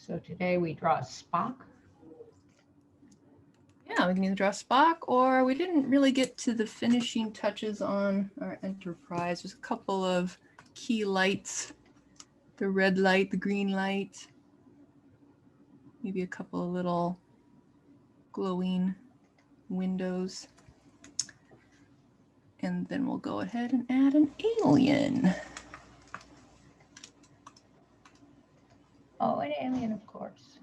So today we draw Spock. Yeah, we can either draw Spock, or we didn't really get to the finishing touches on our Enterprise. There's a couple of key lights, the red light, the green light, maybe a couple of little glowing windows. And then we'll go ahead and add an alien. Oh, an alien, of course.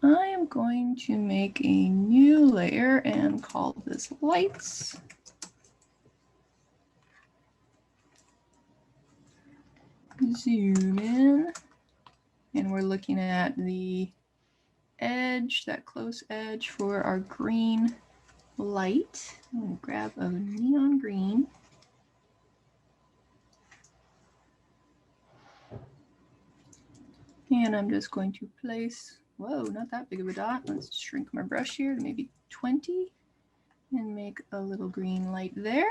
I am going to make a new layer and call this lights. Zoom in, and we're looking at the edge, that close edge for our green light. I'm going to grab a neon green. And I'm just going to place, whoa, not that big of a dot. Let's shrink my brush here to maybe 20 and make a little green light there.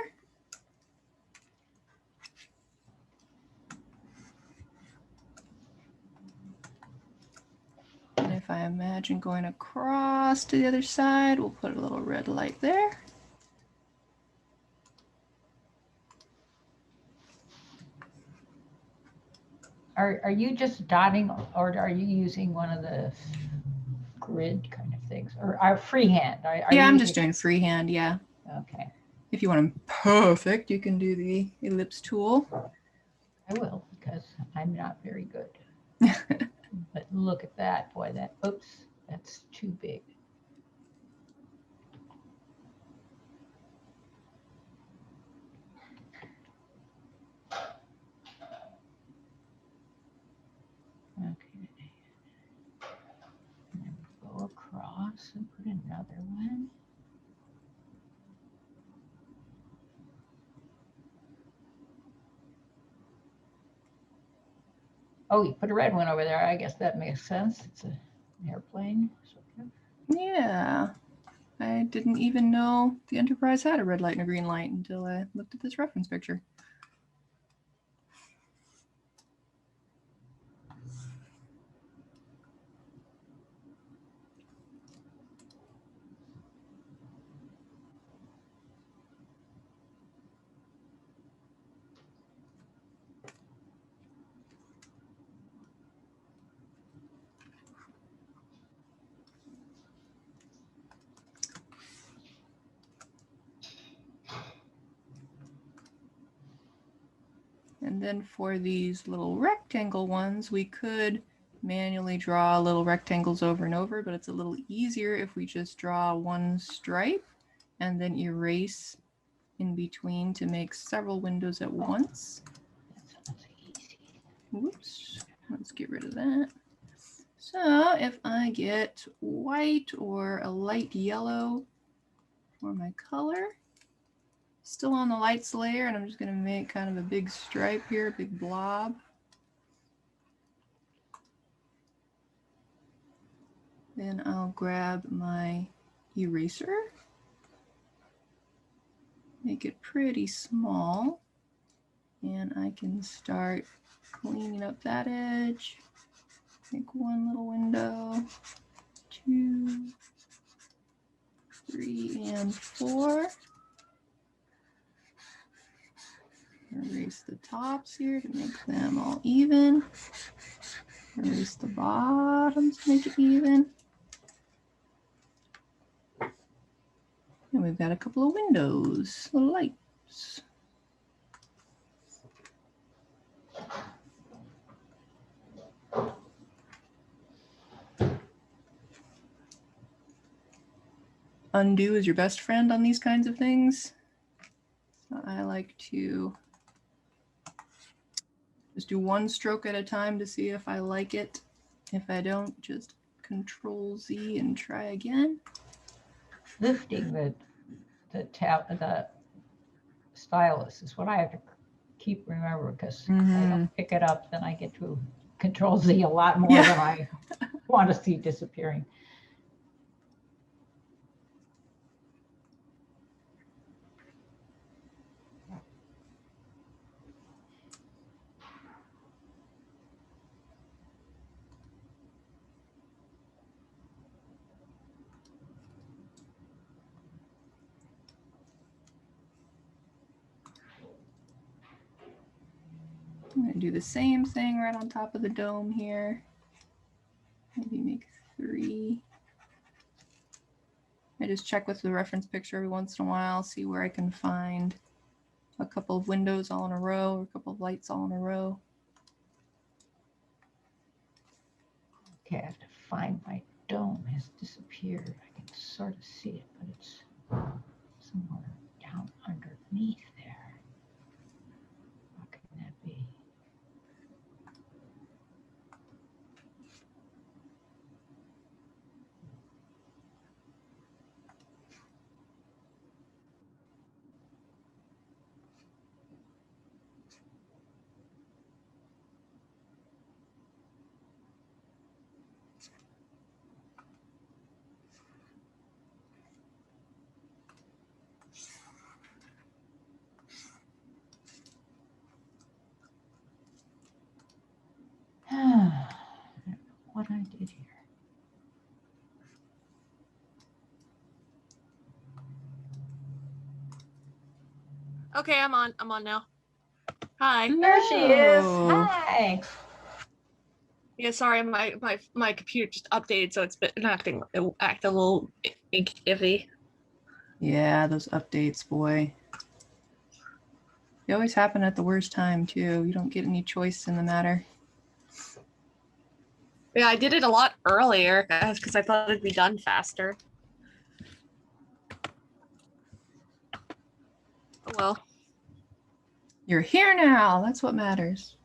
And if I imagine going across to the other side, we'll put a little red light there. Are you just dotting, or are you using one of the grid kind of things, or are freehand? Yeah, I'm just doing freehand, yeah. Okay. If you want them perfect, you can do the ellipse tool. I will, because I'm not very good. But look at that, boy, oops, that's too big. Okay. And then go across and put another one. Oh, you put a red one over there. I guess that makes sense. It's an airplane. Yeah. I didn't even know the Enterprise had a red light and a green light until I looked at this reference picture. And then for these little rectangle ones, we could manually draw little rectangles over and over, but it's a little easier if we just draw one stripe and then erase in between to make several windows at once. Whoops, let's get rid of that. So if I get white or a light yellow for my color, still on the lights layer, and I'm just going to make kind of a big stripe here, a big blob. Then I'll grab my eraser, make it pretty small, and I can start cleaning up that edge. Make one little window, 2, 3, and 4. Erase the tops here to make them all even. Erase the bottoms to make it even. And we've got a couple of windows, little lights. Undo is your best friend on these kinds of things. So I like to just do one stroke at a time to see if I like it. If I don't, just Control Z and try again. Lifting the stylus is what I have to keep remembering, because if I don't pick it up, then I get to Control Z a lot more than I want to see disappearing. I'm going to do the same thing right on top of the dome here. Maybe make 3. I just check with the reference picture every once in a while, see where I can find a couple of windows all in a row or a couple of lights all in a row. Okay, I have to find my dome. Has disappeared. I can sort of see it, but it's somewhere down underneath there. What can that be? I don't know what I did here. Okay, I'm on now. Hi. There she is. Hello. Hi. Yeah, sorry, my computer just updated, so it's been acting a little iffy. Yeah, those updates, boy. They always happen at the worst time, too. You don't get any choice in the matter. Yeah, I did it a lot earlier because I thought it'd be done faster. Oh well. You're here now. That's what matters.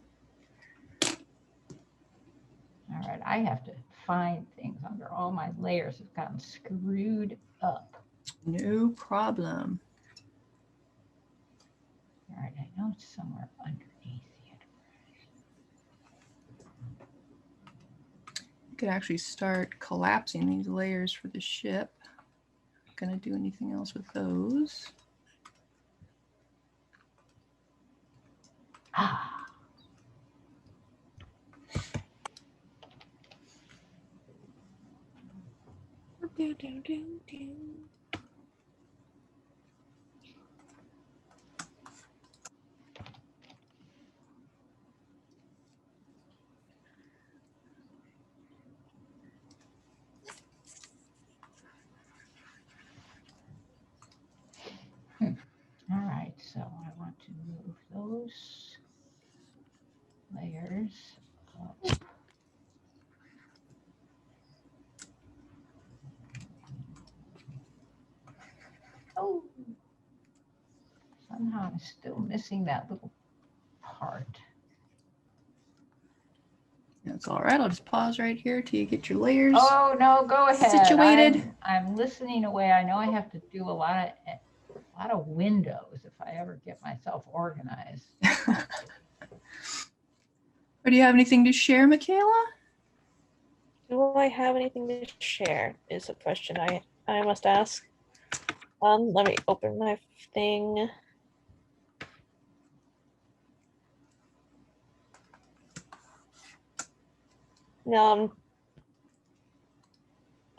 All right, I have to find things under all my layers. Have gotten screwed up. No problem. All right, I know it's somewhere underneath the enterprise. You could actually start collapsing these layers for the ship. Not gonna do anything else with those. Ah. All right, so I want to move those layers up. Oh, somehow I'm still missing that little part. That's all right. I'll just pause right here till you get your layers. Oh no, go ahead. Situated. I'm listening away. I know I have to do a lot of windows if I ever get myself organized. Or do you have anything to share, Michaela? Do I have anything to share is a question I must ask. Let me open my thing.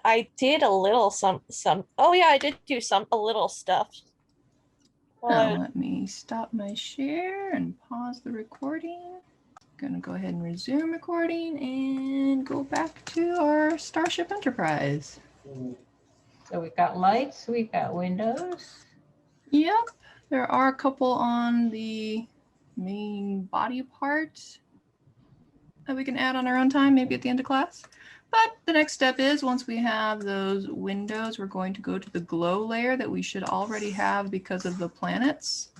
I did a little some oh yeah, I did do a little stuff. Now let me stop my share and pause the recording. Gonna go ahead and resume recording and go back to our Starship Enterprise. So we've got lights, we've got windows. Yep, there are a couple on the main body part that we can add on our own time, maybe at the end of class. But the next step is, once we have those windows, we're going to go to the glow layer that we should already have because of the planets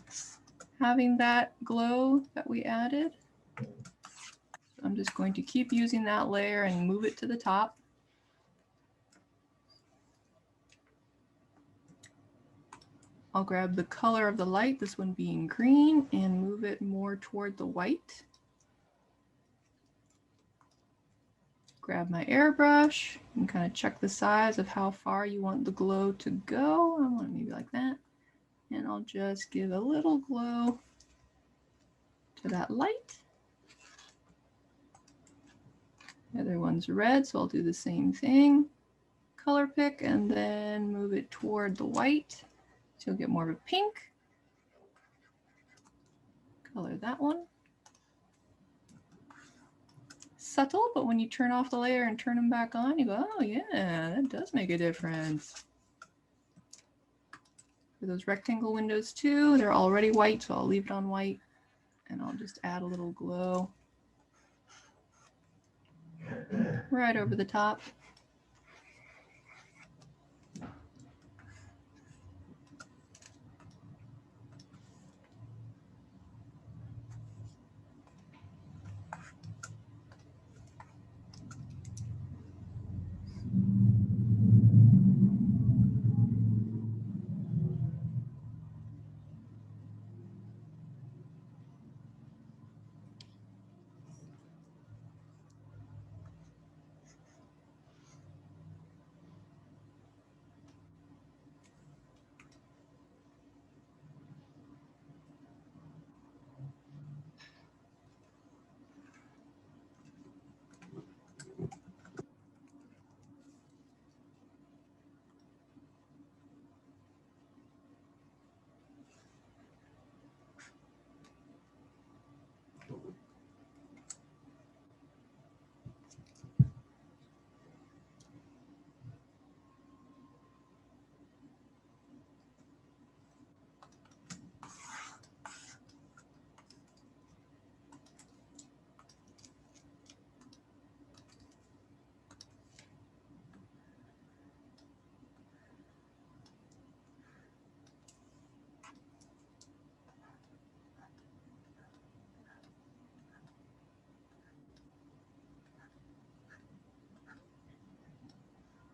having that glow that we added. So I'm just going to keep using that layer and move it to the top. I'll grab the color of the light, this one being green, and move it more toward the white. Grab my airbrush and kind of check the size of how far you want the glow to go. I want it maybe like that. And I'll just give a little glow to that light. The other one's red, so I'll do the same thing. Color pick and then move it toward the white. So you'll get more of a pink. Color that one. subtle, but when you turn off the layer and turn them back on, you go, oh yeah, that does make a difference. For those rectangle windows too, they're already white, so I'll leave it on white and I'll just add a little glow right over the top.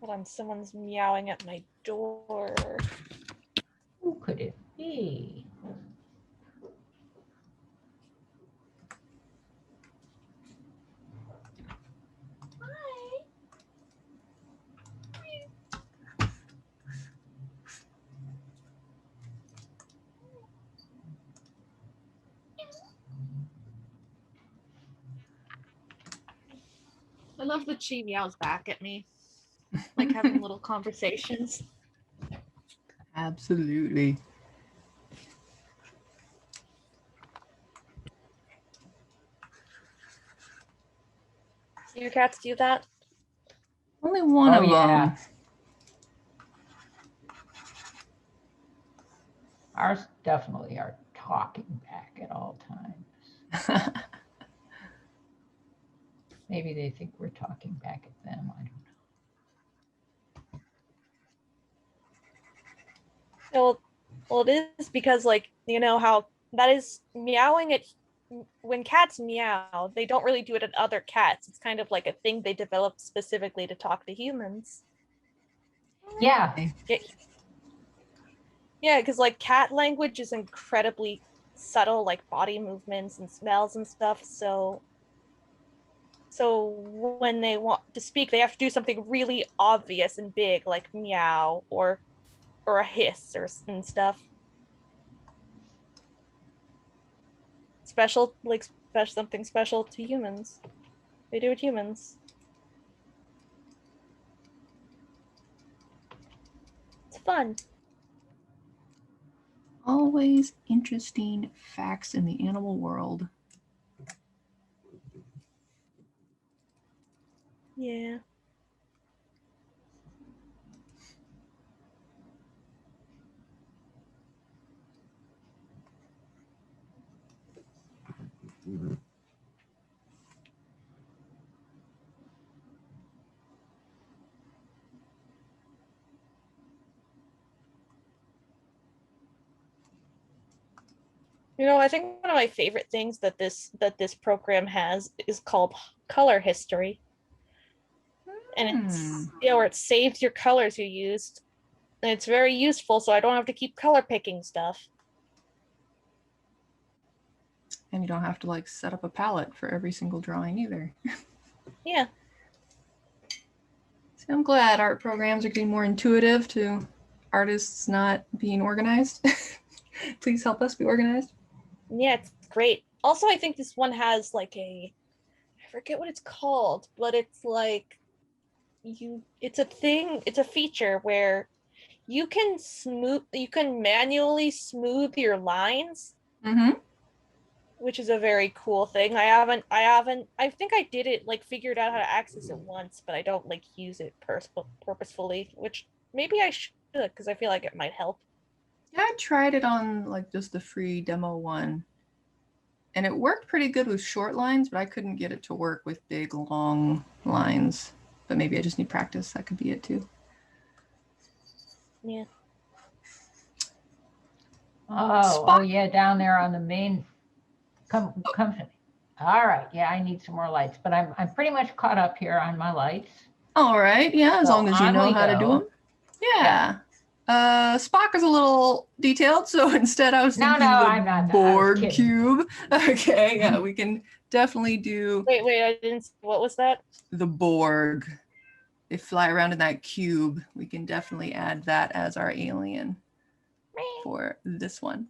Hold on, someone's meowing at my door. Who could it be? I love that she meows back at me, like having little conversations. Absolutely. Do your cats do that? Only one Oh, of yeah. them. Ours definitely are talking back at all times. Maybe they think we're talking back at them. I don't know. Well, it is because, like, you know how that is meowing at when cats meow, they don't really do it at other cats. It's kind of like a thing they developed specifically to talk to humans. Yeah. Yeah, because like cat language is incredibly subtle, like body movements and smells and stuff. So when they want to speak, they have to do something really obvious and big, like meow or a hiss and stuff. Special, like something special to humans. They do with humans. It's fun. Always interesting facts in the animal world. Yeah. You know, I think one of my favorite things that this program has is called color history. And it's where it saves your colors you used. And it's very useful, so I don't have to keep color picking stuff. And you don't have to like set up a palette for every single drawing either. Yeah. So I'm glad art programs are getting more intuitive to artists not being organized. Please help us be organized. Yeah, it's great. Also, I think this one has like I forget what it's called, but it's like it's a feature where you can manually smooth your lines. Mm-hmm. which is a very cool thing. I think I did it, like figured out how to access it once, but I don't like use it purposefully, which maybe I should, because I feel like it might help. Yeah, I tried it on like just the free demo one. And it worked pretty good with short lines, but I couldn't get it to work with big, long lines. But maybe I just need practice. That could be it too. Yeah. Oh, yeah, down there on the main. Come to me. All right, yeah, I need some more lights, but I'm pretty much caught up here on my lights. All right, yeah, as So long as you on know we how to do go. them. Yeah. Spock is a little detailed, so instead I was No, thinking I'm not. I was Borg kidding. cube. Okay, yeah, we can definitely do Wait, I didn't. What was that? the Borg. They fly around in that cube. We can definitely add that as our alien for this one.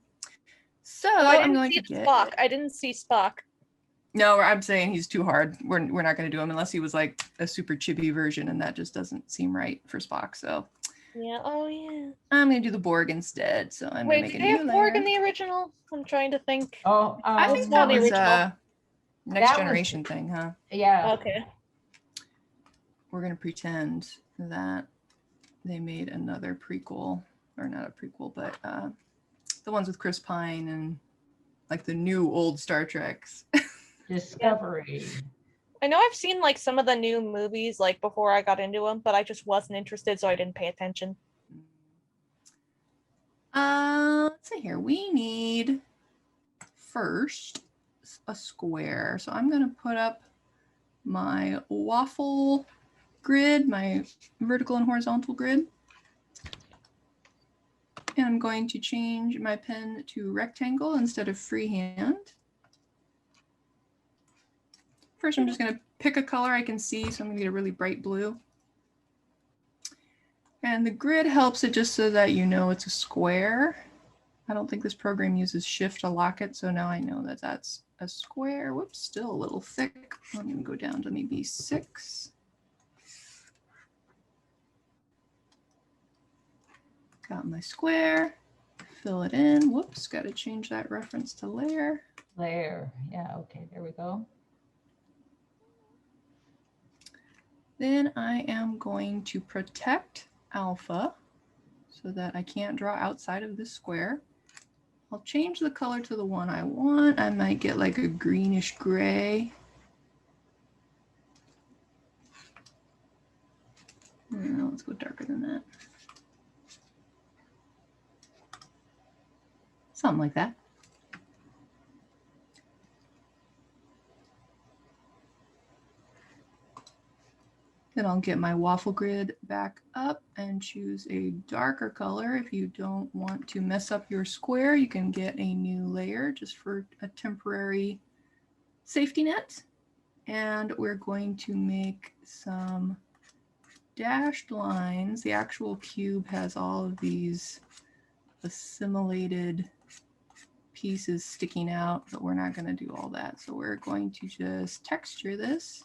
So I I'm didn't going see to get Spock. I didn't see Spock. No, I'm saying he's too hard. We're not going to do him unless he was like a super chibi version, and that just doesn't seem right for Spock. So Yeah. Oh yeah. I'm going to do the Borg instead. So I'm going Wait, to make did a they new have Borg layer. in the original? I'm trying to think. Oh, I think What's that on the was original? a next That was- generation thing, huh? yeah. Okay. We're going to pretend that they made another prequel, or not a prequel, but the ones with Chris Pine and like the new old Star Treks. Discovery. I know I've seen like some of the new movies like before I got into them, but I just wasn't interested, so I didn't pay attention. Let's see here. We need first a square. So I'm going to put up my waffle grid, my vertical and horizontal grid. And I'm going to change my pen to rectangle instead of freehand. First, I'm just going to pick a color I can see. So I'm going to get a really bright blue. And the grid helps it just so that you know it's a square. I don't think this program uses shift to lock it. So now I know that that's a square. Whoops, still a little thick. I'm going to go down to maybe 6. Got my square, fill it in. Whoops, got to change that reference to layer. Layer. Yeah, okay, there we go. Then I am going to protect alpha so that I can't draw outside of this square. I'll change the color to the one I want. I might get like a greenish gray. No, let's go darker than that. Something like that. Then I'll get my waffle grid back up and choose a darker color. If you don't want to mess up your square, you can get a new layer just for a temporary safety net. And we're going to make some dashed lines. The actual cube has all of these assimilated pieces sticking out, but we're not going to do all that. So we're going to just texture this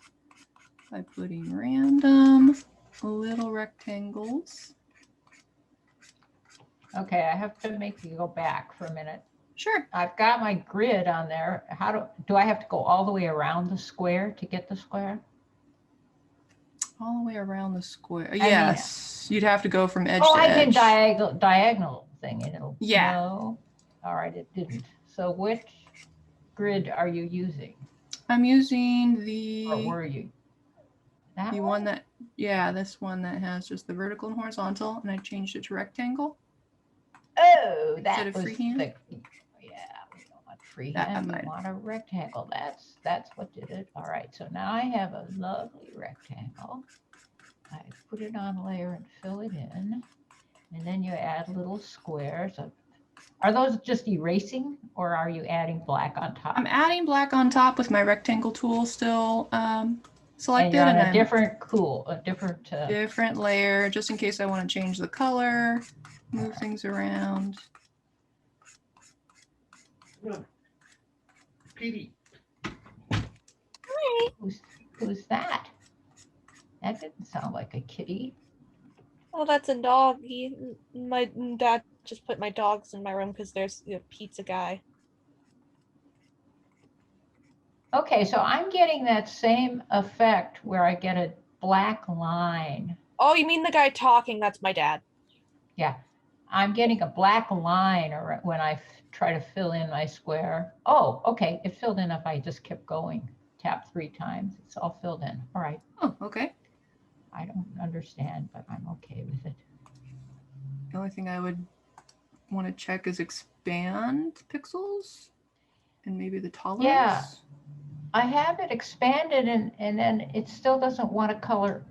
by putting random little rectangles. Okay, I have to make you go back for a minute. Sure. I've got my grid on there. How do I have to go all the way around the square to get the square? All the way around the square. mean- Yes, you'd have to go from edge Oh, to I edge. did diagonal thing, and it'll. Yeah. No. All right, it didn't. So which grid are you using? I'm using Or were you? That the one that, yeah, this one that has just the vertical and horizontal, and I changed it to rectangle. Oh, Instead that of was freehand? the. Yeah, we don't want freehand. We want a rectangle. That's what did it. All right, so now I have a lovely rectangle. I put it on layer and fill it in, and then you add little squares. Are those just erasing, or are you adding black on top? I'm adding black on top with my rectangle tool still selected. And you're on and a different. different layer, just in case I want to change the color, move things around. Petey. Who's that? That didn't sound like a kitty. Oh, that's a dog. My dad just put my dogs in my room because there's a pizza guy. Okay, so I'm getting that same effect where I get a black line. Oh, you mean the guy talking? That's my dad. Yeah, I'm getting a black line when I try to fill in my square. Oh, okay, it filled in if I just kept going. Tap 3 times, it's all filled in. All right, Oh, okay. I don't understand, but I'm okay with it. The only thing I would want to check is expand pixels and maybe the tolerance. Yeah. I have it expanded and then it still doesn't want to color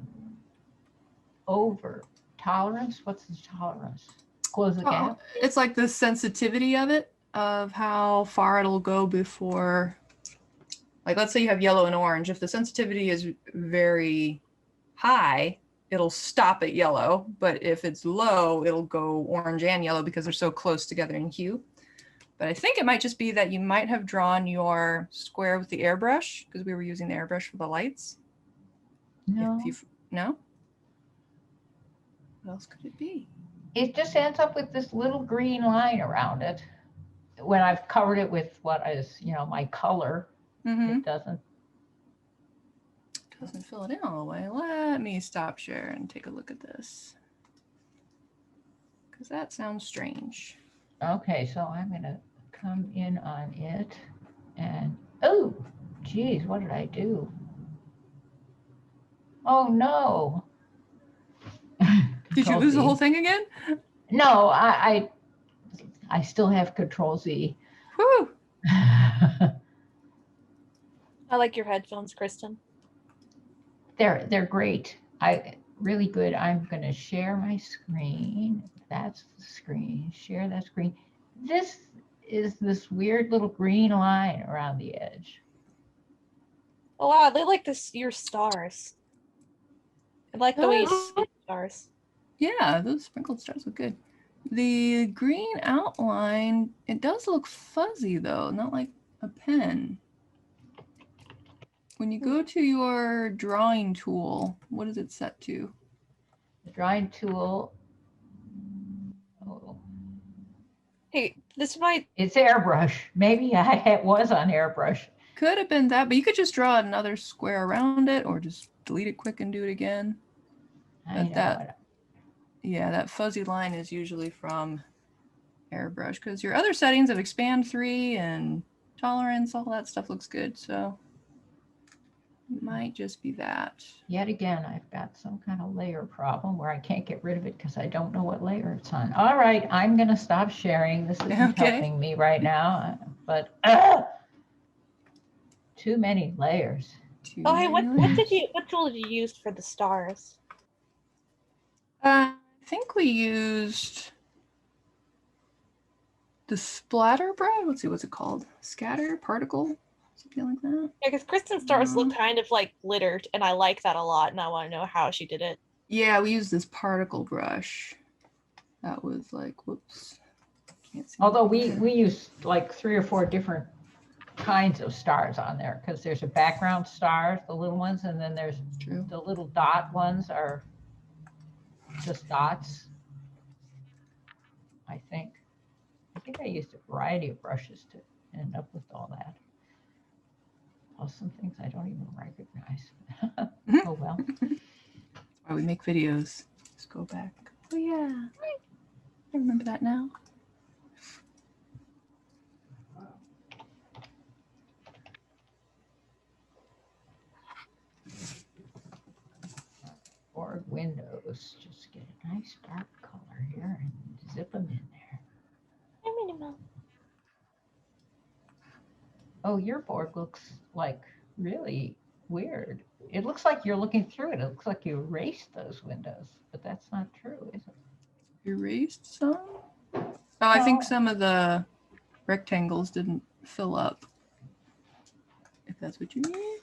over. Tolerance? What's the tolerance? Close the gap? It's like the sensitivity of it, of how far it'll go before, like let's say you have yellow and orange. If the sensitivity is very high, it'll stop at yellow, but if it's low, it'll go orange and yellow because they're so close together in hue. But I think it might just be that you might have drawn your square with the airbrush because we were using the airbrush for the lights. No. No? What else could it be? It just ends up with this little green line around it. When I've covered it with what is, my color, it doesn't fill it in all the way. Let me stop share and take a look at this. Because that sounds strange. Okay, so I'm going to come in on it and, oh, geez, what did I do? Oh, no. Did you lose the whole thing again? No, I still have Control Z. Whew. I like your headphones, Kristen. They're great. Really good. I'm going to share my screen. That's the screen. Share that screen. This is this weird little green line around the edge. Oh wow, they like your stars. I like the way you see stars. Yeah, those sprinkled stars look good. The green outline, it does look fuzzy though, not like a pen. When you go to your drawing tool, what is it set to? The drawing tool. Oh. Hey, this might... It's airbrush. Maybe it was on airbrush. Could have been that, but you could just draw another square around it or just delete it quick and do it again. Yeah, that fuzzy line is usually from airbrush because your other settings of expand 3 and tolerance, all that stuff looks good. So it might just be that. Yet again, I've got some kind of layer problem where I can't get rid of it because I don't know what layer it's on. All right, I'm going to stop sharing. This isn't helping me right now, but too many layers. Oh, hey, what tool did you use for the stars? I think we used the splatter brush. Let's see, what's it called? Scatter, particle, something like that. Yeah, because Kristen's stars look kind of like glittered, and I like that a lot, and I want to know how she did it. Yeah, we used this particle brush. That was like, whoops. Can't see. Although we used like 3 or 4 different kinds of stars on there because there's a background stars, the little ones, and then there's the little dot ones are just dots. I think I used a variety of brushes to end up with all that. Plus some things I don't even recognize. Oh well. That's why we make videos. Let's go back. Oh yeah, I remember that now. Or windows, just get a nice dark color here and zip them in there. Oh, your board looks like really weird. It looks like you're looking through it. It looks like you erased those windows, but that's not true, is it? Erased some? Oh, I think some of the rectangles didn't fill up. If that's what you mean.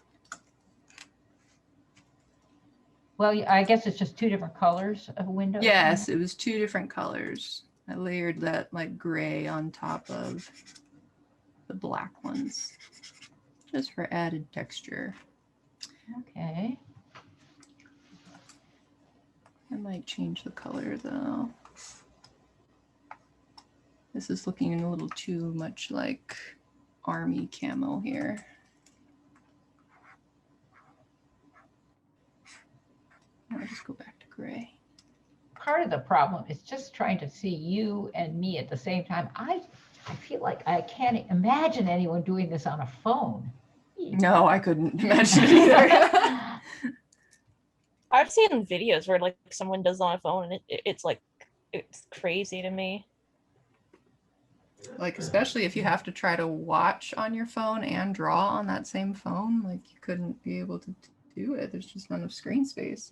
Well, I guess it's just 2 different colors of windows. Yes, it was 2 different colors. I layered that like gray on top of the black ones, just for added texture. Okay. I might change the color though. This is looking a little too much like army camo here. I'll just go back to gray. Part of the problem is just trying to see you and me at the same time. I feel like I can't imagine anyone doing this on a phone. No, I couldn't imagine it either. I've seen videos where like someone does on a phone and it's like it's crazy to me. Like, especially if you have to try to watch on your phone and draw on that same phone, like you couldn't be able to do it. There's just not enough screen space.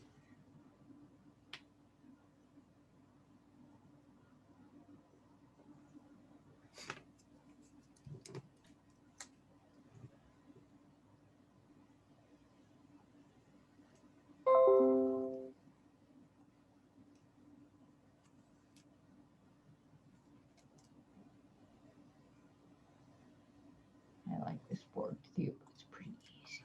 I like this board too. It's pretty easy.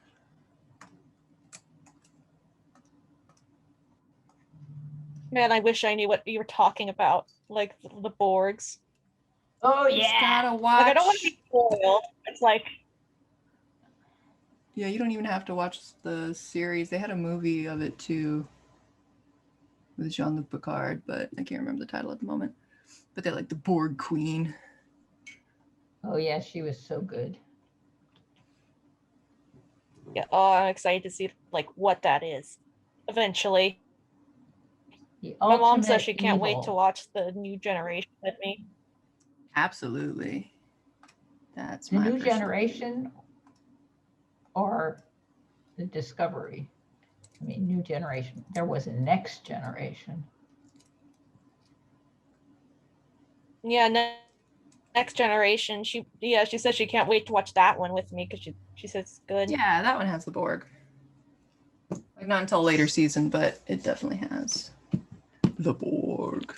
Man, I wish I knew what you were talking about, like the Borgs. Oh Just yeah. gotta watch. Like I don't want to be spoiled. It's like Yeah, you don't even have to watch the series. They had a movie of it too with Jean-Luc Picard, but I can't remember the title at the moment. But they're like the Borg Queen. Oh yeah, she was so good. yeah, oh, I'm excited to see like what that is eventually. The My mom says ultimate she can't wait to evil. watch the new generation with me. Absolutely. That's The my new personal generation or the Discovery. I mean, new generation. There was a next generation. Yeah, next generation. She says she can't wait to watch that one with me because she says it's good. Yeah, that one has the Borg. Like not until later season, but it definitely has the Borg.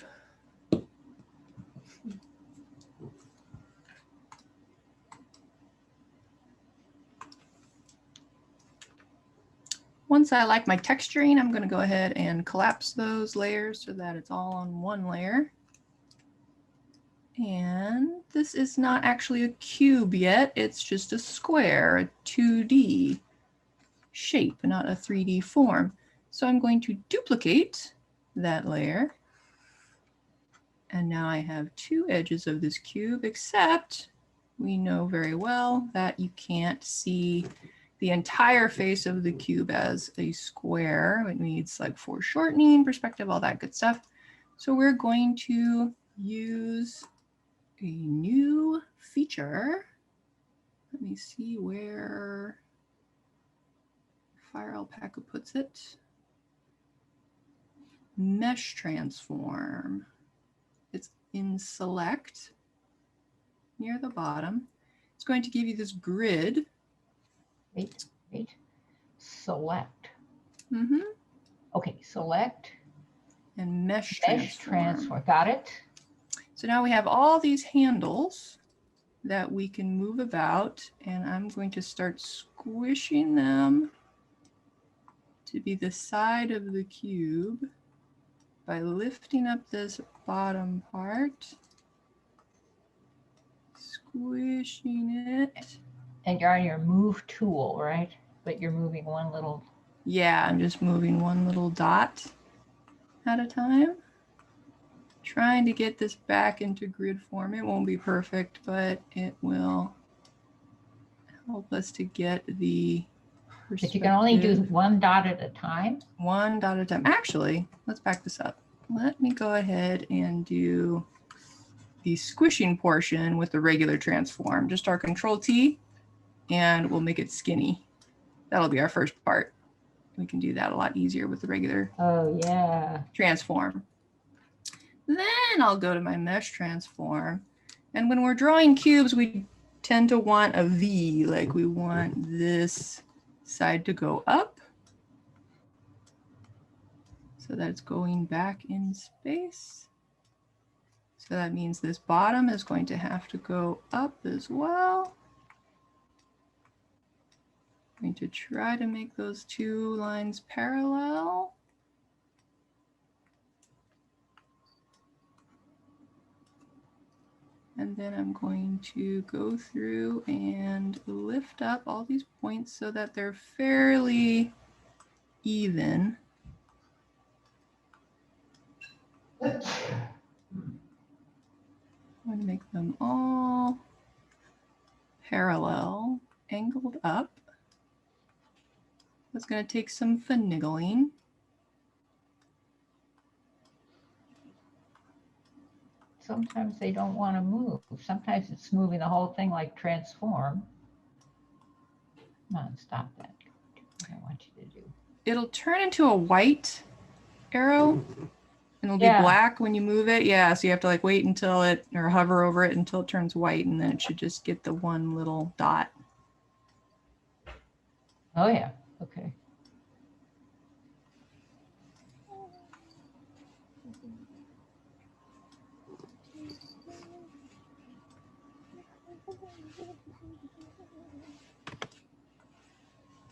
Once I like my texturing, I'm going to go ahead and collapse those layers so that it's all on one layer. And this is not actually a cube yet. It's just a square, a 2D shape, not a 3D form. So I'm going to duplicate that layer. And now I have two edges of this cube, except we know very well that you can't see the entire face of the cube as a square. It needs like foreshortening, perspective, all that good stuff. So we're going to use a new feature. Let me see where FireAlpaca puts it. Mesh transform. It's in select near the bottom. It's going to give you this grid. Wait. Select. Mm-hmm. Okay, select. And mesh transform. Got it? So now we have all these handles that we can move about, and I'm going to start squishing them to be the side of the cube by lifting up this bottom part, squishing it. And you're on your move tool, right? But you're moving one little. Yeah, I'm just moving one little dot at a time. Trying to get this back into grid form. It won't be perfect, but it will help us to get the perspective. But you can only do one dot at a time? One dot at a time. Actually, let's back this up. Let me go ahead and do the squishing portion with the regular transform. Just our Control T, and we'll make it skinny. That'll be our first part. We can do that a lot easier with the regular transform. Then I'll go to my mesh transform. And when we're drawing cubes, we tend to want a V, like we want this side to go up so that it's going back in space. So that means this bottom is going to have to go up as well. I'm going to try to make those two lines parallel. And then I'm going to go through and lift up all these points so that they're fairly even. I'm going to make them all parallel, angled up. That's going to take some finagling. Sometimes they don't want to move. Sometimes it's moving the whole thing like transform. Come on, stop that. What I want you to do. It'll turn into a white arrow and it'll be Yeah. black when you move it. Yeah, so you have to like wait until it, or hover over it until it turns white, and then it should just get the one little dot. Oh yeah, okay.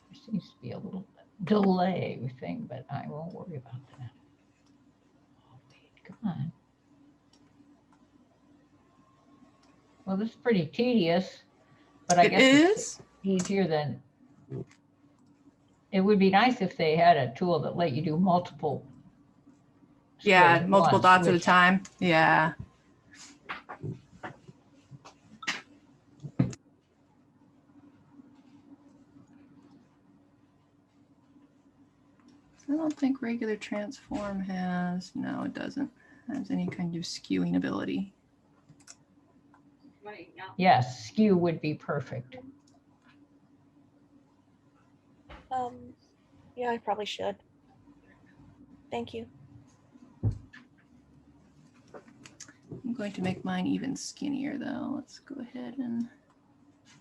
There seems to be a little delay thing, but I won't worry about that. Oh, wait, come on. Well, this is pretty tedious, but I It guess is. it's easier than. It would be nice if they had a tool that let you do multiple. Yeah, squares at multiple once, dots at a which- time. Yeah. I don't think regular transform has, no, it doesn't, has any kind of skewing ability. Yes, skew would be perfect. Yeah, I probably should. Thank you. I'm going to make mine even skinnier though. Let's go ahead and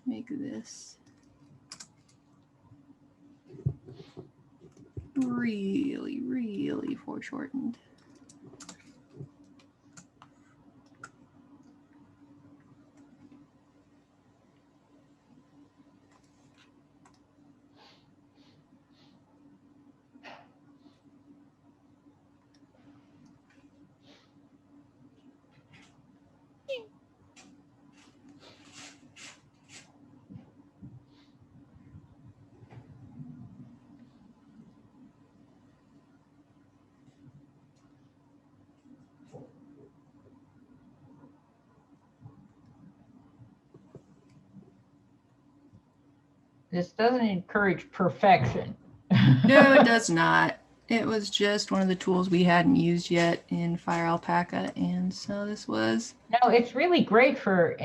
make this really, really foreshortened. This doesn't encourage perfection. No, it does not. It was just one of the tools we hadn't used yet in FireAlpaca, and so this was. No, it's really great for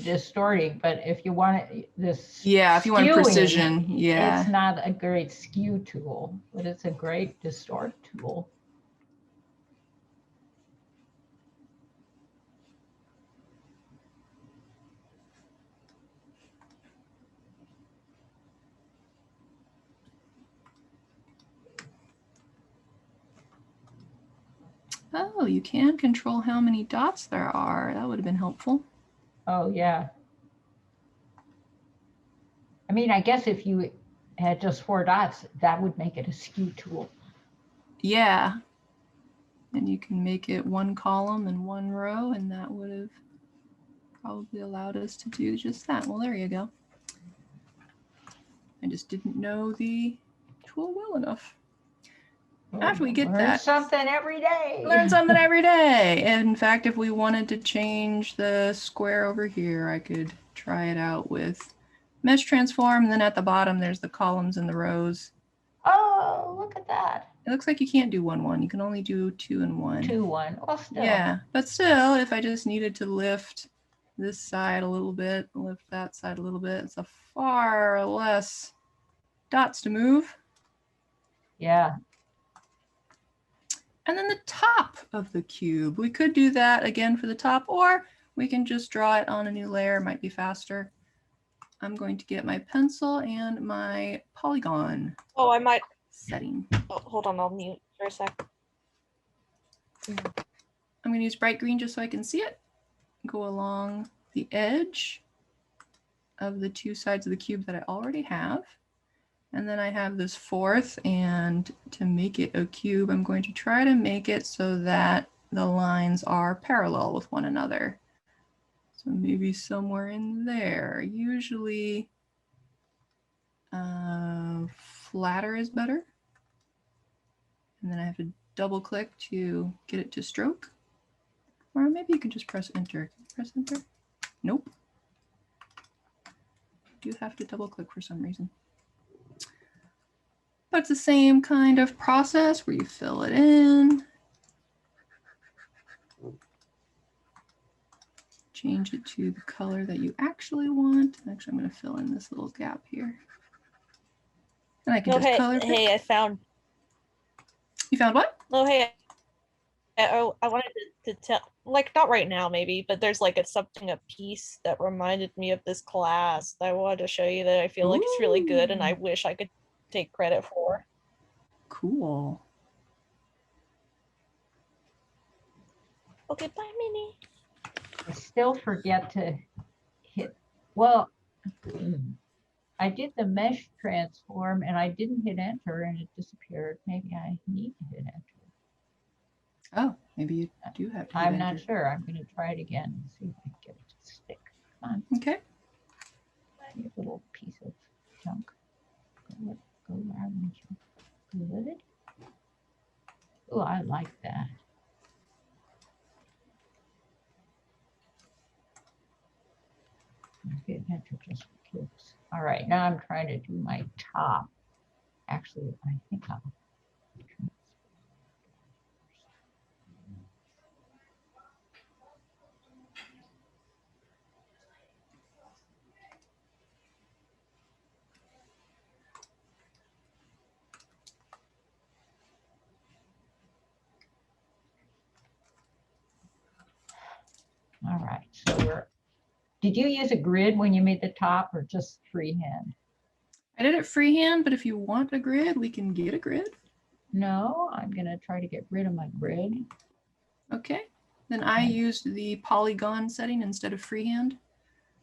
distorting, but if you want it, this. Yeah, if you want skewing, precision, yeah. It's not a great skew tool, but it's a great distort tool. Oh, you can control how many dots there are. That would have been helpful. Oh, yeah. I mean, I guess if you had just 4 dots, that would make it a skew tool. Yeah. And you can make it one column and one row, and that would have probably allowed us to do just that. Well, there you go. I just didn't know the tool well enough. After we get Learn that, something every day. learn something every day. In fact, if we wanted to change the square over here, I could try it out with mesh transform. And then at the bottom, there's the columns and the rows. Oh, look at that. It looks like you can't do 1, 1. You can only do 2 and 1. 2, 1. Well, still. Yeah, but still, if I just needed to lift this side a little bit, lift that side a little bit, it's a far less dots to move. Yeah. And then the top of the cube, we could do that again for the top, or we can just draw it on a new layer, might be faster. I'm going to get my pencil and my polygon Oh, I might. setting. Oh, hold on, I'll mute for a sec. I'm going to use bright green just so I can see it. Go along the edge of the 2 sides of the cube that I already have. And then I have this 4th, and to make it a cube, I'm going to try to make it so that the lines are parallel with one another. So maybe somewhere in there. Usually flatter is better. And then I have to double click to get it to stroke. Or maybe you can just press enter. Press enter. Nope. You have to double click for some reason. But it's the same kind of process where you fill it in. Change it to the color that you actually want. Actually, I'm going to fill in this little gap here. And I can just color pick. Hey, I found. You found what? Oh, hey. I wanted to tell, like, not right now maybe, but there's like a piece that reminded me of this class that I wanted to show you that I feel like it's really good and I wish I could take credit for. Cool. Okay, bye, Minnie. I still forget to hit, well, I did the mesh transform and I didn't hit enter and it disappeared. Maybe I need to hit enter. Oh, maybe you do have to hit I'm enter. not sure. I'm going to try it again and see if I can get it to stick. Come on. Okay. You little piece of junk. Go around. Good. Oh, I like that. Hit enter just for kicks. All right, now I'm trying to do my top. Actually, I think I'll. All right, so did you use a grid when you made the top or just freehand? I did it freehand, but if you want a grid, we can get a grid. No, I'm gonna try to get rid of my grid. Okay, then I used the polygon setting instead of freehand.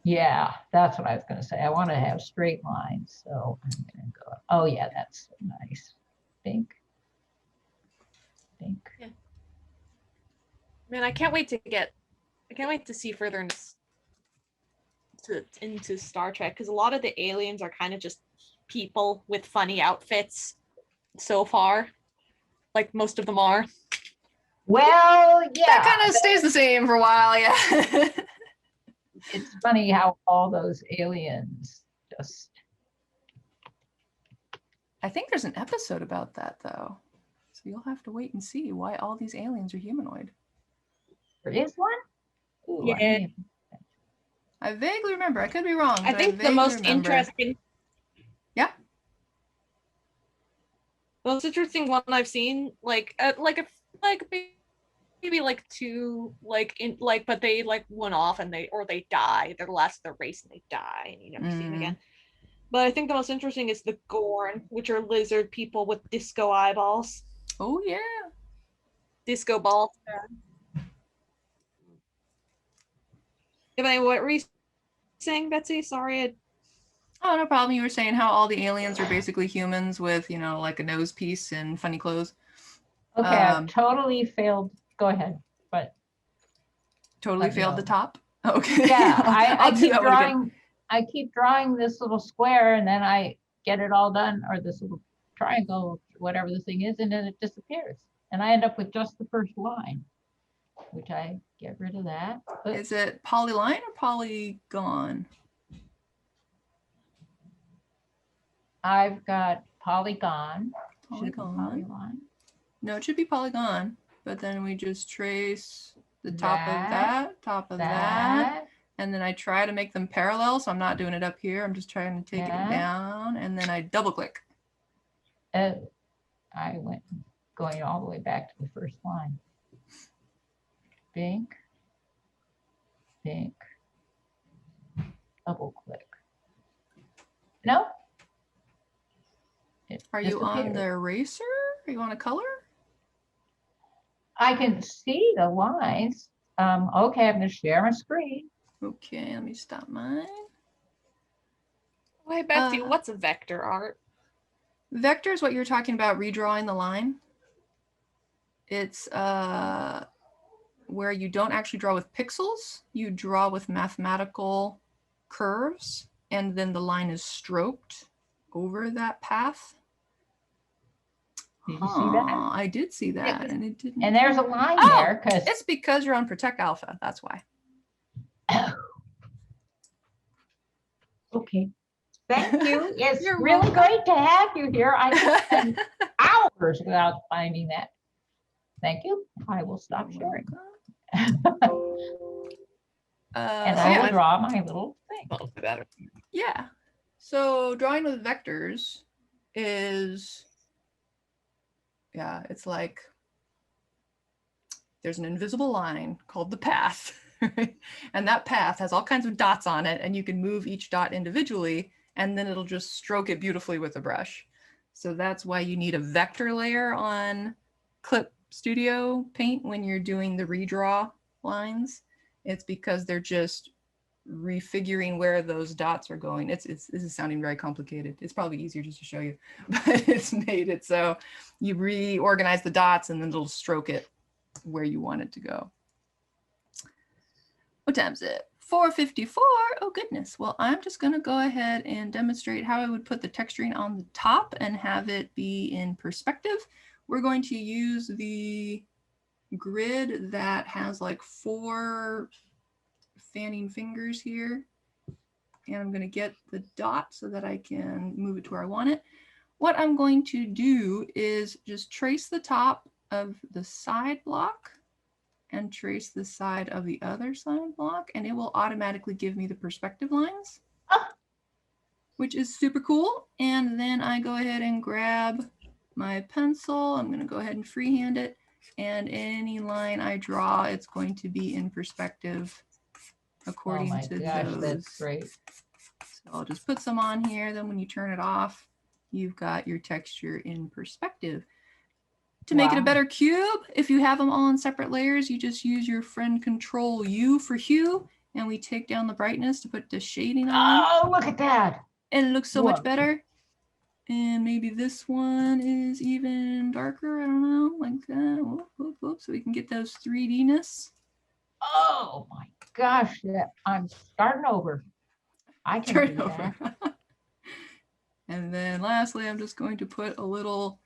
Yeah, that's what I was gonna say. I want to have straight lines, so I'm gonna go. Oh yeah, that's so nice. Think. Yeah. Man, I can't wait to see further into Star Trek because a lot of the aliens are kind of just people with funny outfits so far. Like most of them are. Well, yeah. That kind of stays the same for a while, yeah. It's funny how all those aliens just. I think there's an episode about that though. So you'll have to wait and see why all these aliens are humanoid. There is one? Ooh, Yeah. I vaguely remember. I could be wrong. I think the most interesting. Yeah. The most interesting one I've seen, maybe like two, but they like went off and they die. They're the last of the race and they die and you never see them again. But I think the most interesting is the Gorn, which are lizard people with disco eyeballs. Oh yeah. Disco balls. What were you saying, Betsy? Sorry. Oh, no problem. You were saying how all the aliens are basically humans with, like a nose piece and funny clothes. Okay, I've totally failed. Go ahead, but totally failed the top. Okay. Yeah, I keep drawing this little square and then I get it all done, or this little triangle, whatever the thing is, and then it disappears. And I end up with just the first line, which I get rid of that. Oops. Is it polyline or polygon? I've got polygon. Polygon. No, it should be polygon. But then we just trace the top of that. And then I try to make them parallel. So I'm not doing it up here. I'm just trying to take it down. And then I double click. I went going all the way back to the first line. Bink. Double click. No. Are you on the eraser? Are you on a color? I can see the lines. Okay, I'm going to share my screen. Okay, let me stop mine. Hey, Betsy, what's a vector art? Vector is what you're talking about, redrawing the line. It's where you don't actually draw with pixels. You draw with mathematical curves, and then the line is stroked over that path. Did you see that? I did see that, and it didn't. And there's a line Oh, there because it's because you're on Protect Alpha. That's why. okay. Thank you. It's You're really welcome. great to have you here. I could spend hours without finding that. Thank you. I will stop sharing. And I will draw my little thing. Well, better. Yeah. So drawing with vectors is, yeah, it's like there's an invisible line called the path. Right? And that path has all kinds of dots on it, and you can move each dot individually, and then it'll just stroke it beautifully with a brush. So that's why you need a vector layer on Clip Studio Paint when you're doing the redraw lines. It's because they're just refiguring where those dots are going. This is sounding very complicated. It's probably easier just to show you, but it's made it so you reorganize the dots and then it'll stroke it where you want it to go. What time is it? 4:54. Oh goodness. Well, I'm just going to go ahead and demonstrate how I would put the texturing on the top and have it be in perspective. We're going to use the grid that has like 4 fanning fingers here. And I'm going to get the dot so that I can move it to where I want it. What I'm going to do is just trace the top of the side block and trace the side of the other side block, and it will automatically give me the perspective lines, which is super cool. And then I go ahead and grab my pencil. I'm going to go ahead and freehand it, and any line I draw, it's going to be in perspective according to those. That's great. So I'll just put some on here. Then when you turn it off, you've got your texture in perspective. To make it a better cube, if you have them all in separate layers, you just use your friend Control U for hue, and we take down the brightness to put the shading on. Oh, look at that. And it looks so much better. And maybe this one is even darker. I don't know, like that. Whoop, whoop, whoop, so we can get those 3D-ness. Oh my gosh, I'm starting over. I can Turn do over. that. And then lastly, I'm just going to put a little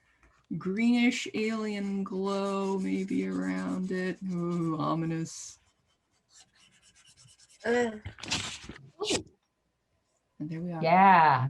greenish alien glow maybe around it. Ooh, ominous. And there we are. Yeah,